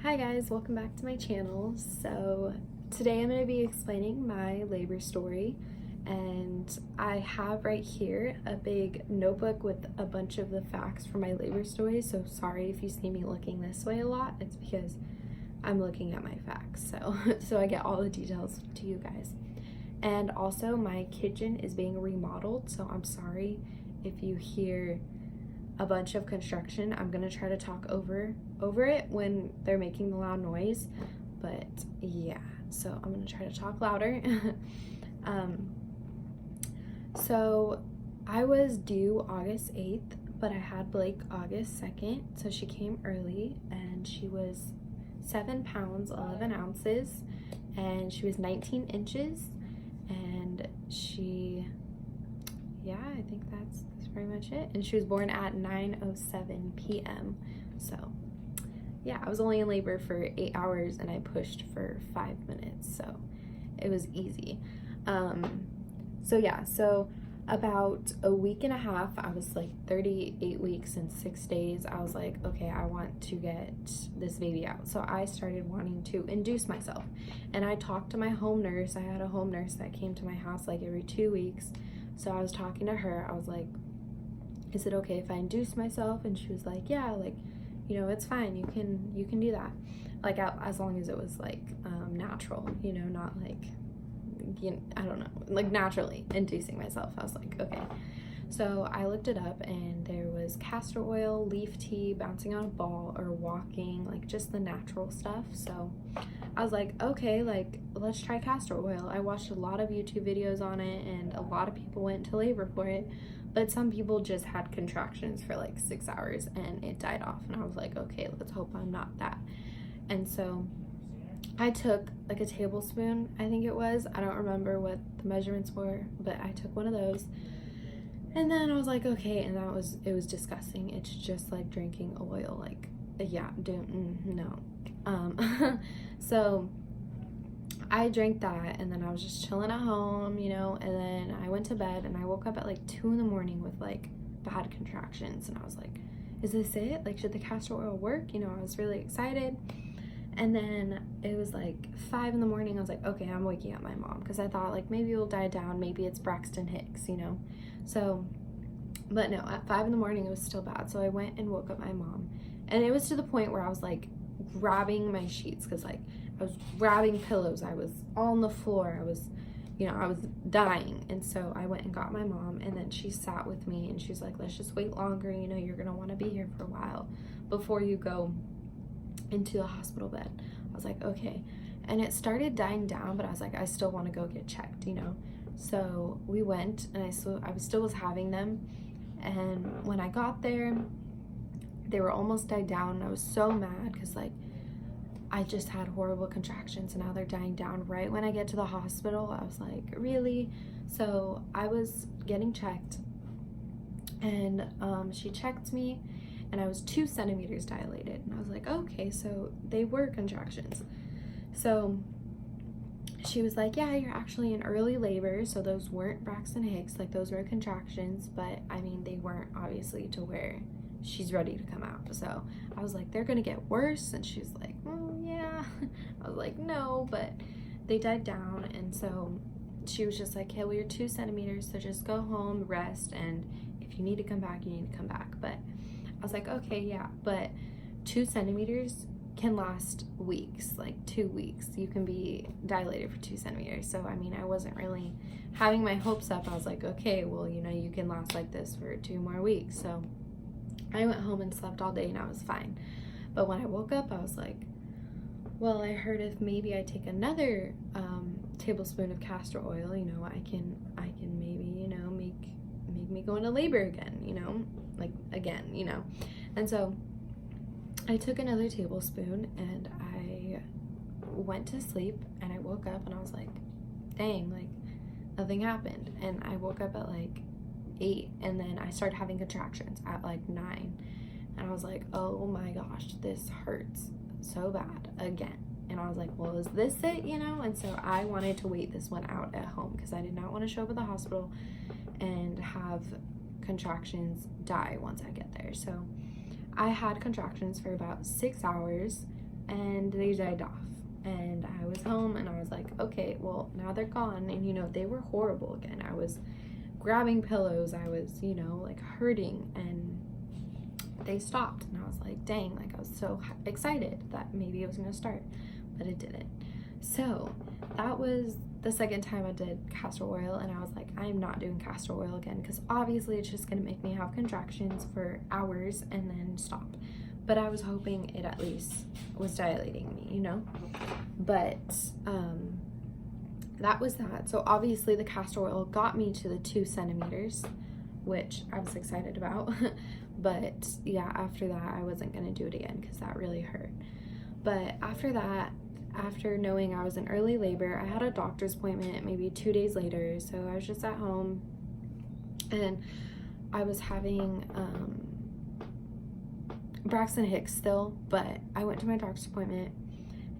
Hi guys, welcome back to my channel. So today I'm going to be explaining my labor story, and I have right here a big notebook with a bunch of the facts for my labor story. So sorry if you see me looking this way a lot, it's because I'm looking at my facts, so I get all the details to you guys. And also my kitchen is being remodeled, so I'm sorry if you hear a bunch of construction. I'm gonna try to talk over it when they're making the loud noise, but yeah, so I'm gonna try to talk louder. So I was due August 8th, but I had Blake August 2nd, so she came early, and she was 7 pounds 11 ounces, and she was 19 inches, and I think that's pretty much it. And she was born at 9:07 p.m. So yeah, I was only in labor for 8 hours and I pushed for 5 minutes, so it was easy. So about a week and a half, I was like 38 weeks and 6 days. I was like, okay, I want to get this baby out. So I started wanting to induce myself, and I talked to my home nurse. I had a home nurse that came to my house like every 2 weeks. So I was talking to her. I was like, is it okay if I induce myself? And she was like, yeah, like, you know, it's fine. You can do that. Like, as long as it was like natural, you know, not like, I don't know, like naturally inducing myself. I was like, okay. So I looked it up, and there was castor oil, leaf tea, bouncing on a ball, or walking, like just the natural stuff. So I was like, okay, like let's try castor oil. I watched a lot of YouTube videos on it, and a lot of people went into labor for it, but some people just had contractions for like 6 hours and it died off. And I was like, okay, let's hope I'm not that. And so I took like a tablespoon, I think it was. I don't remember what the measurements were, but I took one of those. And then I was like, okay, and it was disgusting. It's just like drinking oil, like, yeah, no. So I drank that, and then I was just chilling at home, you know, and then I went to bed, and I woke up at like 2 in the morning with like bad contractions, and I was like, is this it? Like, should the castor oil work? You know, I was really excited. And then it was like 5 in the morning. I was like, okay, I'm waking up my mom, because I thought like maybe it'll die down, maybe it's Braxton Hicks, you know. So, but no, at 5 in the morning it was still bad. So I went and woke up my mom, and it was to the point where I was like grabbing my sheets, because like I was grabbing pillows, I was on the floor, I was dying. And so I went and got my mom, and then she sat with me, and she's like, let's just wait longer, you know, you're gonna want to be here for a while before you go into the hospital bed. I was like, okay. And it started dying down, but I was like, I still want to go get checked, you know. So we went, and I still was having them, and when I got there, they were almost died down, and I was so mad because like I just had horrible contractions, and now they're dying down right when I get to the hospital. I was like, really? So I was getting checked, and she checked me, and I was 2 centimeters dilated, and I was like, okay, so they were contractions. So she was like, yeah, you're actually in early labor, so those weren't Braxton Hicks, like those were contractions, but I mean, they weren't obviously to where she's ready to come out. So I was like, they're gonna get worse, and she's like, well, yeah. I was like, no, but they died down. And so she was just like, hey, well, you're 2 centimeters, so just go home, rest, and if you need to come back, you need to come back. But I was like, okay, yeah, but 2 centimeters can last weeks, like 2 weeks. You can be dilated for 2 centimeters. So, I mean, I wasn't really having my hopes up. I was like, okay, well, you know, you can last like this for 2 more weeks. So I went home and slept all day, and I was fine. But when I woke up, I was like, well, I heard if maybe I take another tablespoon of castor oil, you know, I can maybe, you know, make me go into labor again, you know, like again, you know. And so I took another tablespoon, and I went to sleep, and I woke up, and I was like, dang, like nothing happened. And I woke up at like 8, and then I started having contractions at like 9, and I was like, oh my gosh, this hurts so bad again. And I was like, well, is this it, you know? And so I wanted to wait this one out at home, because I did not want to show up at the hospital and have contractions die once I get there. So I had contractions for about 6 hours, and they died off. And I was home and I was like, okay, well, now they're gone. And, you know, they were horrible again. I was grabbing pillows. I was, you know, like hurting, and they stopped. And I was like, dang, like I was so excited that maybe it was going to start, but it didn't. So that was the second time I did castor oil, and I was like, I am not doing castor oil again, because obviously it's just going to make me have contractions for hours and then stop. But I was hoping it at least was dilating me, you know? But that was that. So obviously the castor oil got me to the 2 centimeters, which I was excited about. But yeah, after that, I wasn't going to do it again because that really hurt. But after that, after knowing I was in early labor, I had a doctor's appointment maybe 2 days later. So I was just at home, and I was having Braxton Hicks still, but I went to my doctor's appointment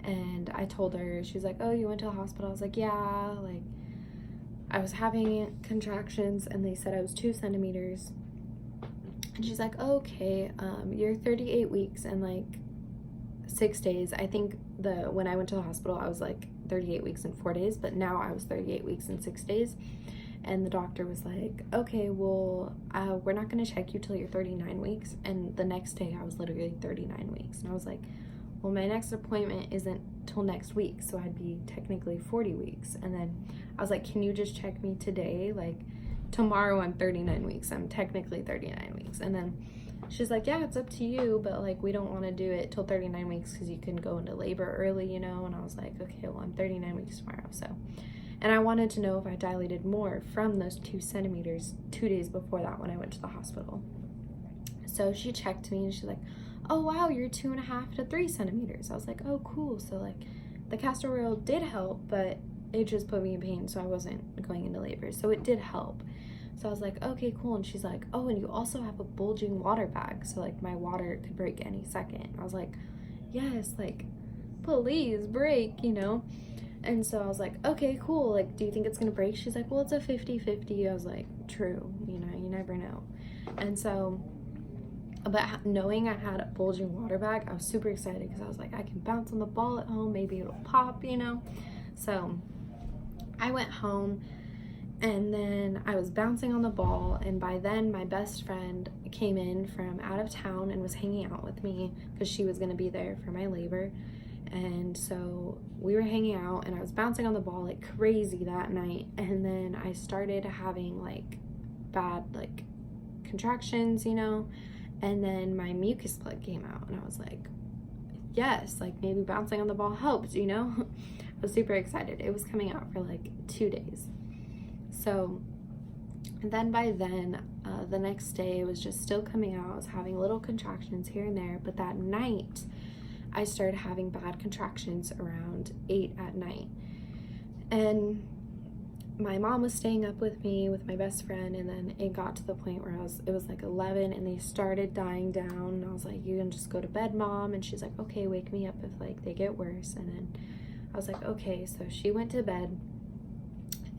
and I told her, she was like, oh, you went to the hospital? I was like, yeah, like I was having contractions and they said I was 2 centimeters. And she's like, oh, okay, you're 38 weeks and like 6 days. I think when I went to the hospital, I was like 38 weeks and 4 days, but now I was 38 weeks and 6 days. And the doctor was like, okay, well, we're not going to check you till you're 39 weeks. And the next day I was literally 39 weeks. And I was like, well, my next appointment isn't till next week, so I'd be technically 40 weeks. And then I was like, can you just check me today? Like tomorrow I'm 39 weeks. I'm technically 39 weeks. And then she's like, yeah, it's up to you, but like we don't want to do it till 39 weeks because you can go into labor early, you know? And I was like, okay, well, I'm 39 weeks tomorrow, so. And I wanted to know if I dilated more from those 2 centimeters 2 days before that when I went to the hospital. So she checked me and she's like, oh wow, you're 2.5 to 3 centimeters. I was like, oh cool. So like the castor oil did help, but it just put me in pain, so I wasn't going into labor. So it did help. So I was like, okay, cool. And she's like, oh, and you also have a bulging water bag, so like my water could break any second. And I was like, yes, like please break, you know? And so I was like, okay, cool. Like, do you think it's going to break? She's like, well, it's a 50-50. I was like, true. You know, you never know. And so, but knowing I had a bulging water bag, I was super excited because I was like, I can bounce on the ball at home. Maybe it'll pop, you know? So I went home and then I was bouncing on the ball. And by then my best friend came in from out of town and was hanging out with me because she was going to be there for my labor. And so we were hanging out and I was bouncing on the ball like crazy that night. And then I started having like bad like contractions, you know, and then my mucus plug came out and I was like, yes, like maybe bouncing on the ball helped, you know. I was super excited. It was coming out for like 2 days. So then by then, the next day it was just still coming out. I was having little contractions here and there, but that night I started having bad contractions around 8 at night. And my mom was staying up with me with my best friend, and then it got to the point where it was like 11 and they started dying down. And I was like, you can just go to bed, Mom. And she's like, okay, wake me up if like they get worse. And then I was like, okay. So she went to bed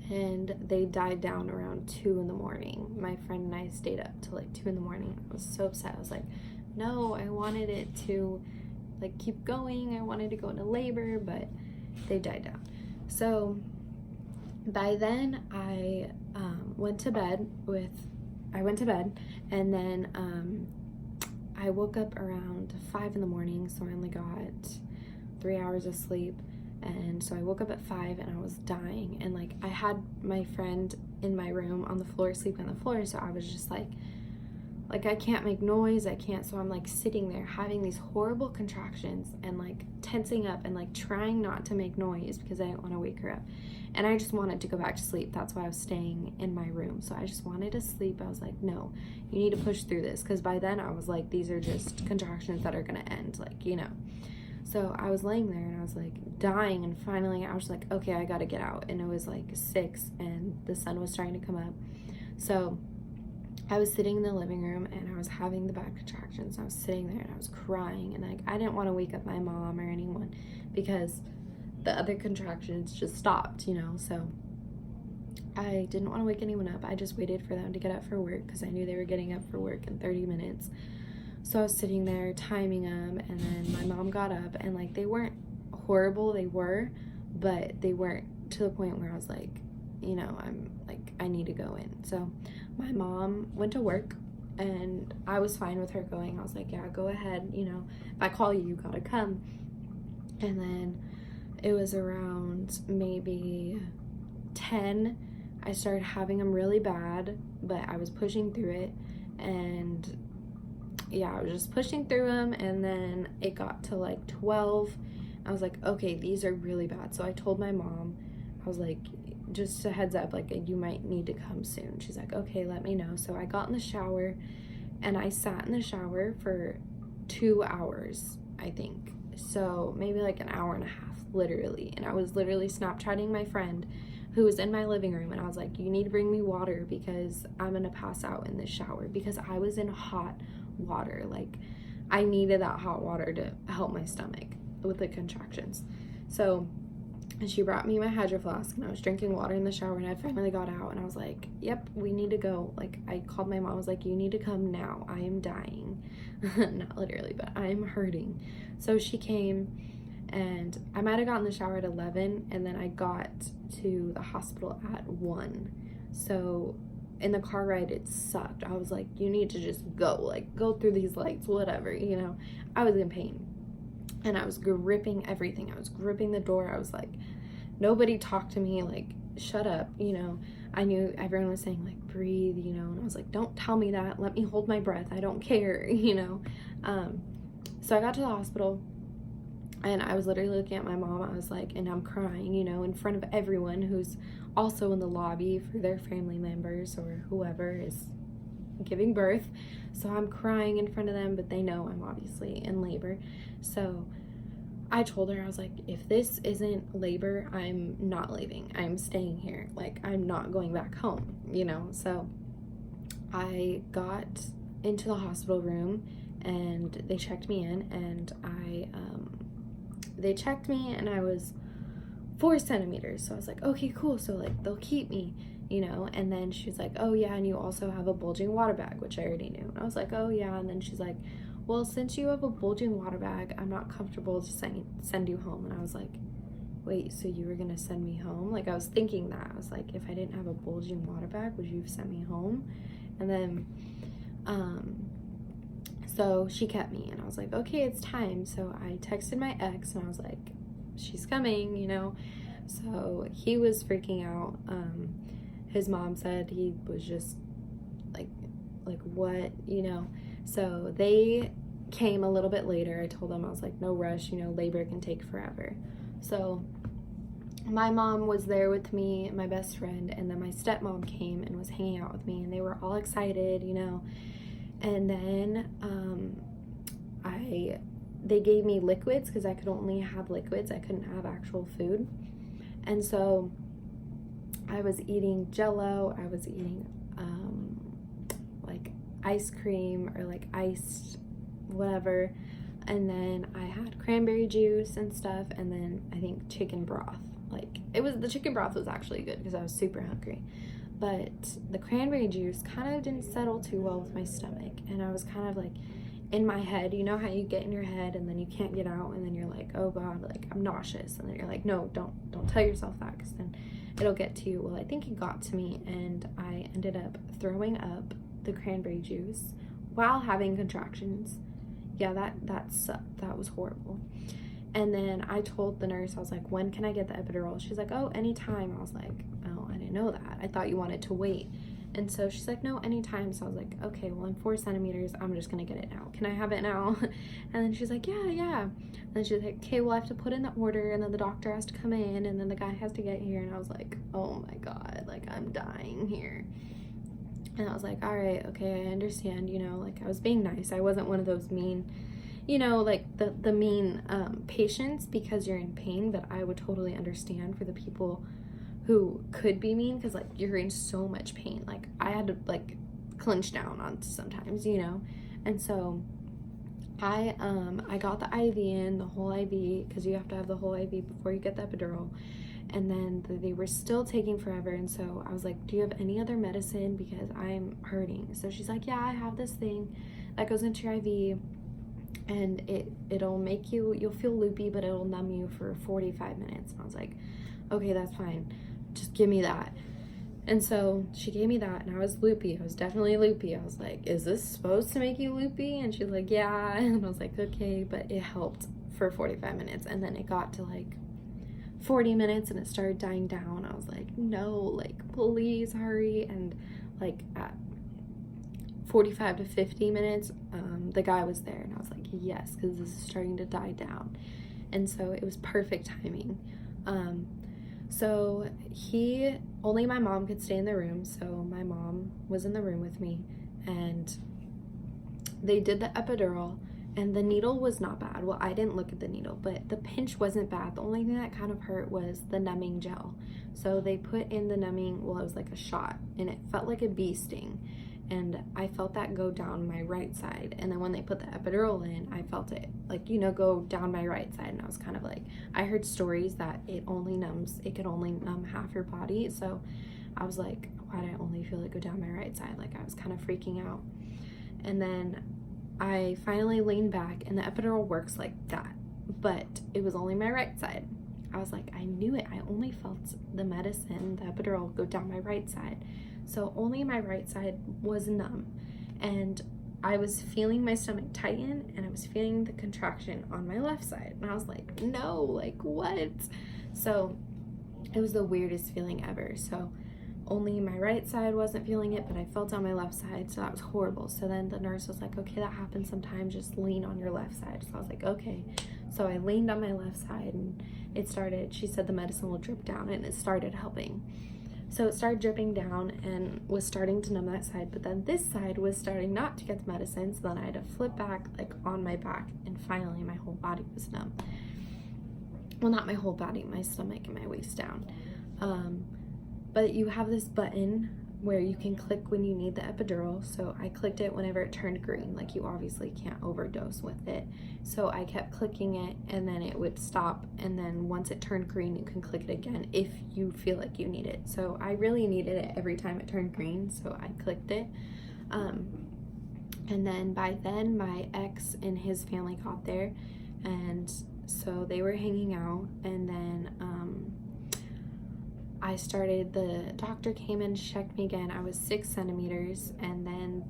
and they died down around 2 in the morning. My friend and I stayed up till like 2 in the morning. I was so upset. I was like, no, I wanted it to like keep going. I wanted to go into labor, but they died down. So by then I went to bed, and then I woke up around 5 in the morning, so I only got 3 hours of sleep. And so I woke up at 5 and I was dying, and like I had my friend in my room on the floor, sleeping on the floor, so I was just like I can't make noise, I can't. So I'm like sitting there having these horrible contractions and like tensing up and like trying not to make noise because I didn't want to wake her up. And I just wanted to go back to sleep. That's why I was staying in my room. So I just wanted to sleep. I was like, no, you need to push through this. Because by then I was like, these are just contractions that are going to end, like, you know. So I was laying there and I was like dying, and finally I was like, okay, I got to get out. And it was like 6 and the sun was starting to come up. So I was sitting in the living room and I was having the bad contractions. I was sitting there and I was crying, and like I didn't want to wake up my mom or anyone because the other contractions just stopped, you know. So I didn't want to wake anyone up. I just waited for them to get up for work because I knew they were getting up for work in 30 minutes. So I was sitting there timing them, and then my mom got up, and like they weren't horrible, they were, but they weren't to the point where I was like, you know, I'm like, I need to go in. So my mom went to work, and I was fine with her going. I was like, yeah, go ahead, you know, if I call you, you gotta come. And then it was around maybe 10, I started having them really bad, but I was pushing through it. And yeah, I was just pushing through them, and then it got to like 12. I was like, okay, these are really bad. So I told my mom, I was like, just a heads up, like you might need to come soon. She's like, okay, let me know. So I got in the shower, and I sat in the shower for 2 hours, I think. So maybe like an hour and a half, literally. And I was literally Snapchatting my friend who was in my living room, and I was like, you need to bring me water because I'm gonna pass out in this shower, because I was in hot water. Like I needed that hot water to help my stomach with the contractions. So, and she brought me my Hydro Flask, and I was drinking water in the shower, and I finally got out, and I was like, yep, we need to go. Like I called my mom, I was like, you need to come now, I am dying. Not literally, but I'm hurting. So she came, and I might have gotten in the shower at 11, and then I got to the hospital at 1. So in the car ride, it sucked. I was like, you need to just go, like go through these lights, whatever, you know. I was in pain, and I was gripping everything. I was gripping the door. I was like, nobody talked to me, like shut up, you know. I knew everyone was saying like breathe, you know, and I was like, don't tell me that, let me hold my breath, I don't care, you know. So I got to the hospital, and I was literally looking at my mom. I was like, and I'm crying, you know, in front of everyone who's also in the lobby for their family members or whoever is giving birth. So I'm crying in front of them, but they know I'm obviously in labor. So I told her, I was like, if this isn't labor, I'm not leaving. I'm staying here. Like, I'm not going back home, you know? So I got into the hospital room, and they checked me in, and they checked me, and I was 4 centimeters. So I was like, okay, cool. So like, they'll keep me, you know? And then she's like, oh yeah, and you also have a bulging water bag, which I already knew. And I was like, oh yeah. And then she's like, well, since you have a bulging water bag, I'm not comfortable to send you home. And I was like, wait, so you were gonna send me home? Like, I was thinking that. I was like, if I didn't have a bulging water bag, would you have sent me home? And then, so she kept me, and I was like, okay, it's time. So I texted my ex, and I was like, she's coming, you know? So he was freaking out. His mom said he was just like what, you know? So they came a little bit later. I told them, I was like, no rush, you know, labor can take forever. So my mom was there with me, my best friend, and then my stepmom came and was hanging out with me, and they were all excited, you know. And then they gave me liquids because I could only have liquids. I couldn't have actual food. And so I was eating Jello. I was eating like ice cream or like iced whatever. And then I had cranberry juice and stuff. And then I think chicken broth. Like the chicken broth was actually good because I was super hungry. But the cranberry juice kind of didn't settle too well with my stomach. And I was kind of like in my head, you know how you get in your head and then you can't get out, and then you're like, oh God, like I'm nauseous. And then you're like, no, don't tell yourself that, because then it'll get to you. Well, I think it got to me, and I ended up throwing up the cranberry juice while having contractions. Yeah, that sucked. That was horrible. And then I told the nurse, I was like, when can I get the epidural? She's like, oh, anytime. I was like, oh, I didn't know that. I thought you wanted to wait. And so she's like, no, anytime. So I was like, okay, well, I'm 4 centimeters. I'm just going to get it now. Can I have it now? And then she's like, yeah. And then she's like, okay, well, I have to put in the order, and then the doctor has to come in, and then the guy has to get here. And I was like, oh my God, like I'm dying here. And I was like, all right, okay, I understand, you know, like I was being nice. I wasn't one of those mean, you know, like the mean patients because you're in pain, but I would totally understand for the people who could be mean, because like you're in so much pain. Like I had to like clench down on sometimes, you know. And so I got the IV in, the whole IV, because you have to have the whole IV before you get the epidural. And then they were still taking forever, and so I was like, do you have any other medicine, because I'm hurting? So she's like, yeah, I have this thing that goes into your IV, and it'll make you'll feel loopy, but it'll numb you for 45 minutes. And I was like, okay, that's fine, just give me that. And so she gave me that, and I was loopy. I was definitely loopy. I was like, is this supposed to make you loopy? And she's like, yeah. And I was like, okay, but it helped for 45 minutes. And then it got to like 40 minutes and it started dying down. I was like, no, like, please hurry. And like at 45 to 50 minutes, the guy was there, and I was like, yes, because this is starting to die down. And so it was perfect timing. So only my mom could stay in the room, so my mom was in the room with me, and they did the epidural, and the needle was not bad. Well, I didn't look at the needle, but the pinch wasn't bad. The only thing that kind of hurt was the numbing gel. So they put in the numbing, well, it was like a shot, and it felt like a bee sting, and I felt that go down my right side. And then when they put the epidural in, I felt it, like, go down my right side. And I was kind of like, I heard stories that it could only numb half your body. So I was like, why did I only feel it go down my right side? Like, I was kind of freaking out. And then I finally leaned back, and the epidural works like that, but it was only my right side. I was like, I knew it. I only felt the medicine, the epidural, go down my right side. So only my right side was numb, and I was feeling my stomach tighten, and I was feeling the contraction on my left side. And I was like, no, like, what? So it was the weirdest feeling ever. So only my right side wasn't feeling it, but I felt on my left side, so that was horrible. So then the nurse was like, okay, that happens sometimes, just lean on your left side. So I was like, okay. So I leaned on my left side, and she said the medicine will drip down, and it started helping. So it started dripping down and was starting to numb that side, but then this side was starting not to get the medicine, so then I had to flip back, like, on my back, and finally my whole body was numb. Well, not my whole body, my stomach and my waist down. But you have this button where you can click when you need the epidural, so I clicked it whenever it turned green. Like, you obviously can't overdose with it, so I kept clicking it, and then it would stop, and then once it turned green, you can click it again if you feel like you need it. So I really needed it every time it turned green, so I clicked it. And then by then my ex and his family got there, and so they were hanging out, and then the doctor came and checked me again. I was 6 centimeters, and then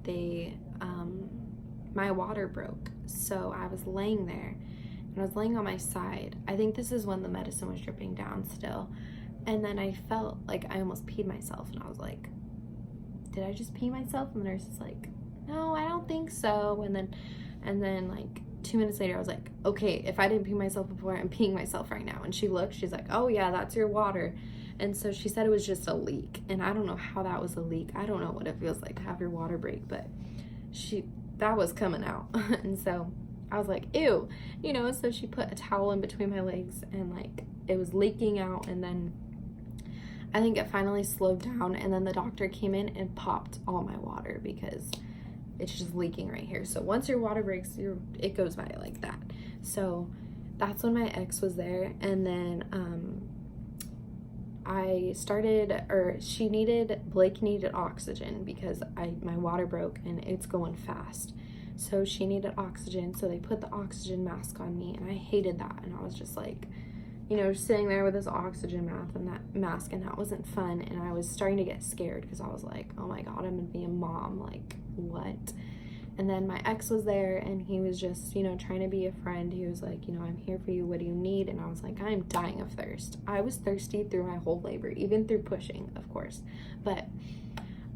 my water broke. So I was laying there, and I was laying on my side. I think this is when the medicine was dripping down still. And then I felt like I almost peed myself, and I was like, did I just pee myself? And the nurse is like, no, I don't think so. And then like 2 minutes later, I was like, okay, if I didn't pee myself before, I'm peeing myself right now. And she looked, she's like, oh yeah, that's your water. And so she said it was just a leak, and I don't know how that was a leak. I don't know what it feels like to have your water break, but that was coming out. And so I was like, ew, so she put a towel in between my legs, and like it was leaking out, and then I think it finally slowed down, and then the doctor came in and popped all my water because it's just leaking right here. So once your water breaks, it goes by like that. So that's when my ex was there, and then Blake needed oxygen because my water broke and it's going fast. So she needed oxygen, so they put the oxygen mask on me, and I hated that. And I was just like, sitting there with this oxygen mask, and that wasn't fun. And I was starting to get scared because I was like, oh my God, I'm gonna be a mom, like, what? And then my ex was there, and he was just, trying to be a friend. He was like, I'm here for you. What do you need? And I was like, I'm dying of thirst. I was thirsty through my whole labor, even through pushing, of course. But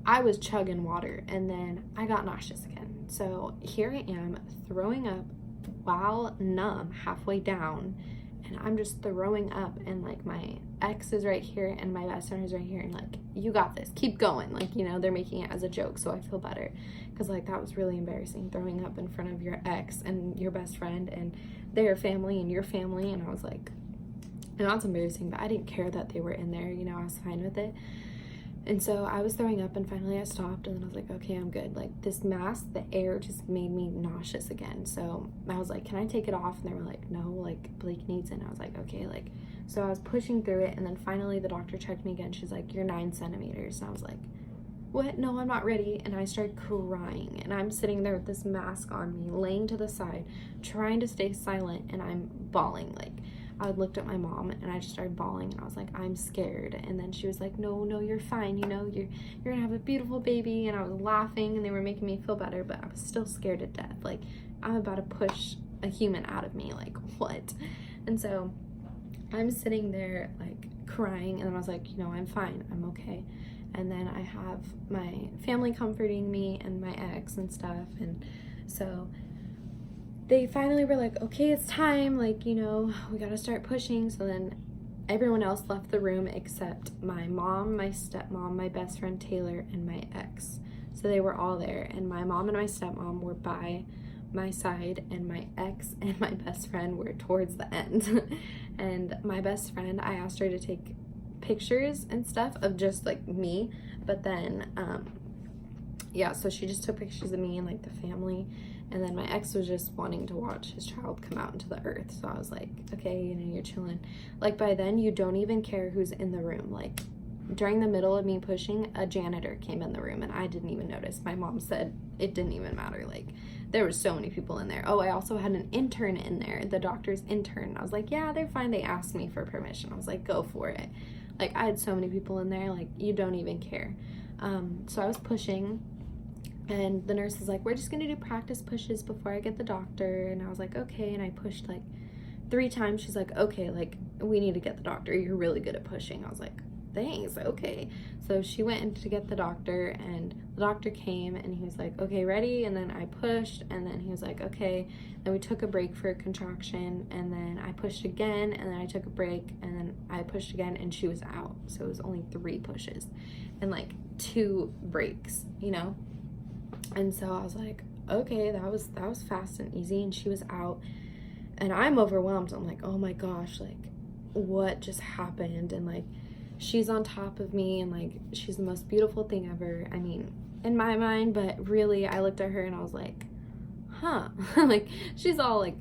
I was chugging water, and then I got nauseous again. So here I am throwing up while numb halfway down, and I'm just throwing up, and like my ex is right here and my best friend is right here, and like, you got this, keep going, like, they're making it as a joke, so I feel better, because like that was really embarrassing, throwing up in front of your ex and your best friend and their family and your family. And I was like, and that's embarrassing, but I didn't care that they were in there, I was fine with it. And so I was throwing up, and finally I stopped, and then I was like, okay, I'm good. Like, this mask, the air just made me nauseous again. So I was like, can I take it off? And they were like, no, like, Blake needs it. And I was like, okay, like, so I was pushing through it, and then finally the doctor checked me again. She's like, you're 9 centimeters. And I was like, what? No, I'm not ready. And I started crying, and I'm sitting there with this mask on me, laying to the side, trying to stay silent, and I'm bawling. Like, I looked at my mom and I just started bawling, and I was like, I'm scared. And then she was like, no, you're fine, you know, you're gonna have a beautiful baby. And I was laughing, and they were making me feel better, but I was still scared to death. Like, I'm about to push a human out of me, like, what? And so I'm sitting there like crying, and then I was like, you know, I'm fine, I'm okay. And then I have my family comforting me and my ex and stuff, and so they finally were like, okay, it's time, like, you know, we gotta start pushing. So then everyone else left the room except my mom, my stepmom, my best friend Taylor, and my ex. So they were all there, and my mom and my stepmom were by my side, and my ex and my best friend were towards the end. And my best friend, I asked her to take pictures and stuff of just like me, but then yeah, so she just took pictures of me and like the family. And then my ex was just wanting to watch his child come out into the earth. So I was like, okay, you know, you're chilling. Like, by then you don't even care who's in the room. Like, during the middle of me pushing, a janitor came in the room, and I didn't even notice. My mom said it didn't even matter. Like, there were so many people in there. Oh, I also had an intern in there, the doctor's intern. I was like, yeah, they're fine. They asked me for permission. I was like, go for it. Like, I had so many people in there, like, you don't even care. So I was pushing, and the nurse was like, we're just gonna do practice pushes before I get the doctor. And I was like, okay. And I pushed like 3 times. She's like, okay, like, we need to get the doctor. You're really good at pushing. I was like, thanks, okay. So she went in to get the doctor, and the doctor came, and he was like, okay, ready? And then I pushed, and then he was like, okay. Then we took a break for a contraction, and then I pushed again, and then I took a break, and then I pushed again, and she was out. So it was only 3 pushes and like 2 breaks, you know? And so I was like, okay, that was fast and easy. And she was out, and I'm overwhelmed. I'm like, oh my gosh, like, what just happened? And like, she's on top of me, and like, she's the most beautiful thing ever, I mean, in my mind. But really, I looked at her and I was like, huh. Like, she's all like,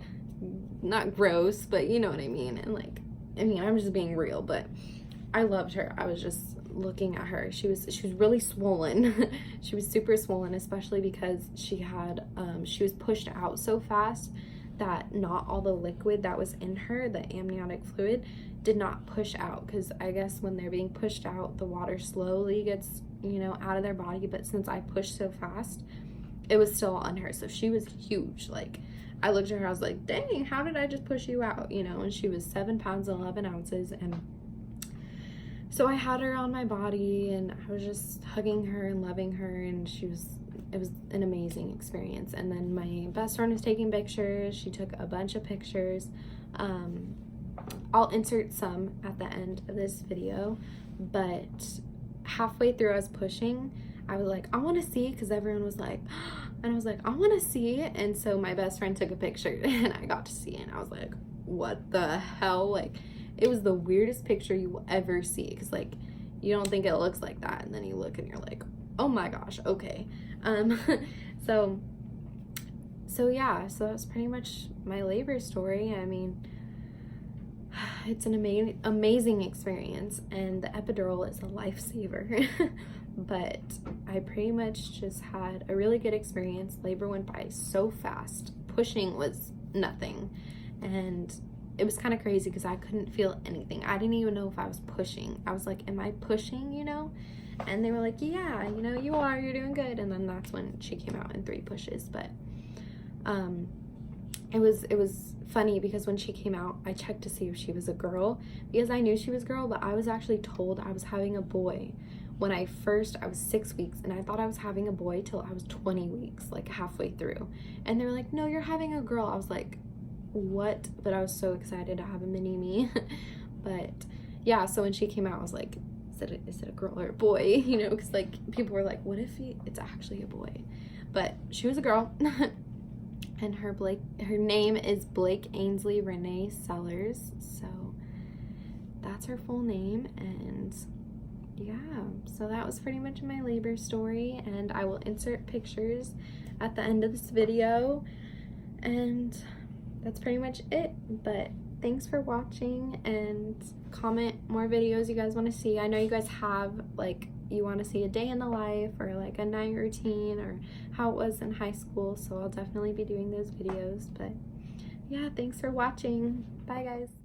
not gross, but you know what I mean. And like, I mean, I'm just being real, but I loved her. I was just looking at her. She was really swollen. She was super swollen, especially because she was pushed out so fast that not all the liquid that was in her, the amniotic fluid, did not push out, because I guess when they're being pushed out, the water slowly gets, you know, out of their body. But since I pushed so fast, it was still on her. So she was huge. Like, I looked at her, I was like, dang, how did I just push you out, you know? And she was 7 pounds 11 ounces. And so I had her on my body, and I was just hugging her and loving her, and it was an amazing experience. And then my best friend was taking pictures. She took a bunch of pictures. I'll insert some at the end of this video, but halfway through I was pushing, I was like, I want to see, because everyone was like, and I was like, I want to see. And so my best friend took a picture, and I got to see it, and I was like, what the hell? Like, it was the weirdest picture you will ever see, because like, you don't think it looks like that, and then you look and you're like, oh my gosh, okay. So yeah, so that's pretty much my labor story. I mean, it's an amazing experience, and the epidural is a lifesaver. But I pretty much just had a really good experience. Labor went by so fast. Pushing was nothing, and it was kind of crazy because I couldn't feel anything. I didn't even know if I was pushing. I was like, am I pushing, you know? And they were like, yeah, you know, you are, you're doing good. And then that's when she came out in 3 pushes. But it was funny because when she came out, I checked to see if she was a girl, because I knew she was a girl, but I was actually told I was having a boy. When I was 6 weeks, and I thought I was having a boy till I was 20 weeks, like halfway through. And they were like, no, you're having a girl. I was like, what? But I was so excited to have a mini me. But yeah, so when she came out, I was like, is it a girl or a boy? You know, because like, people were like, what if it's actually a boy? But she was a girl. And her name is Blake Ainsley Renee Sellers. So that's her full name. And yeah, so that was pretty much my labor story, and I will insert pictures at the end of this video, and that's pretty much it. But thanks for watching, and comment more videos you guys want to see. I know you guys have like you want to see a day in the life or like a night routine or how it was in high school. So I'll definitely be doing those videos. But yeah, thanks for watching. Bye guys.